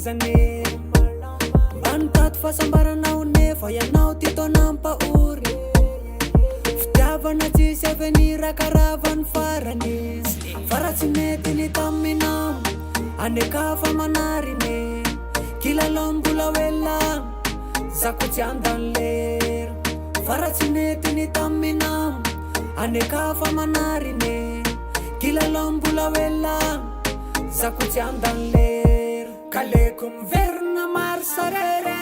fanomezany manotato fahasambaranao nefa ianao ty taonampaory fitiavana tsisy avenira karavany farany fa raha tsy mety ny taminao anekafa manariny kilalao mbola wela zako tsy andanlera fa raha tsy mety ny taminao anekafa manariny kilalao mbola wela zako tsy andanlera kaleko miverina maro sarere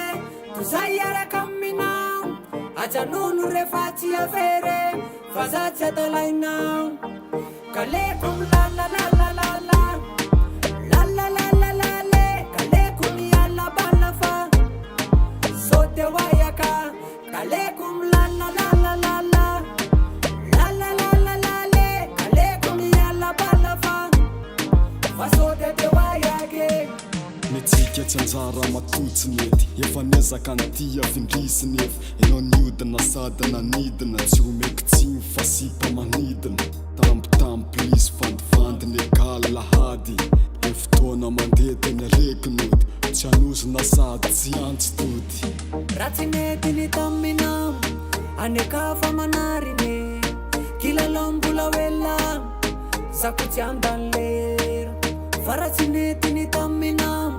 tozay araka aminao ajanono refa tsy avere fa za tsy adalainao kaleko milalalalala lalalalalale kaleko miala bala fa sote wayaka kaleko milalalalala lalalalalale kaleko miala bala fa sote te wayake mitsika tsy anjara matotsiny ety efa nezaka anty avindrisiny efa enao niodina sady nanidina tsy omeko tsiny fa sipa manidina tampotampolisy vandivandiny ekala lahady e fotoana mandeha teny arekinody tsy anozina sady tsy antsy tody raha tsy mety ny taminao anekafa manariny kilalao mbola wela zako tsy andanlera fa raha tsy mety ny taminao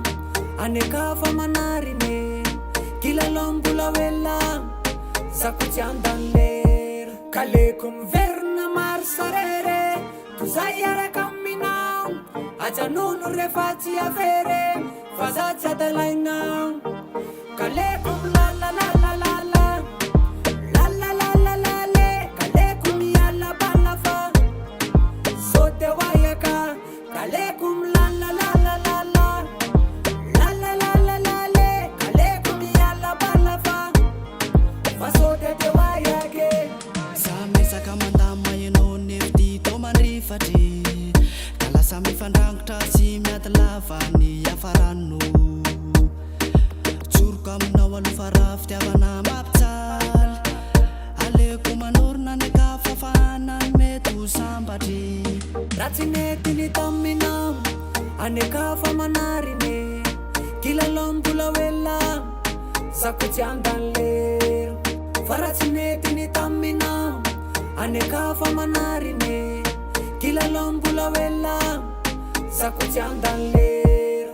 anekafa manariny kilalao mbola wela zako tsy andanlera kaleko miverina maro sarere tozay araka aminao ajanono refa tsy avere fa za tsy adalainao kaleko milalalalala lalalalalale kaleko miala bala fa sote wayaka kaleko milalalalala lalalalalale kaleko miala bala fa sote te wayake za mesaka mandama ianao nefty to mandrifatry ka lasa mifandrangotra sy miady lavany afarano tsoroko aminao alofa raha fitiavana mampitsaly aleko manorona nekafa fanany mety ho sambatry raha tsy mety ny taminao anekafa manariny kilalao mbola wela zako tsy andanlera fa raha tsy mety ny taminao anekafa manariny kilalao mbola wela zako tsy andanlera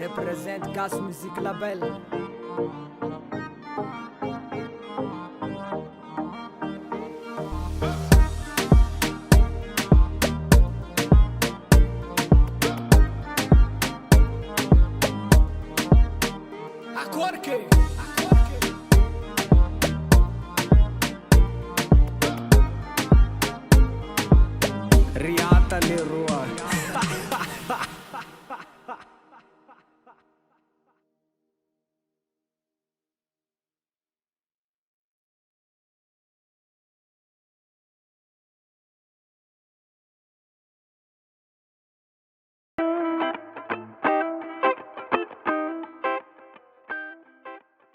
represente Gas Musique Label Rihanna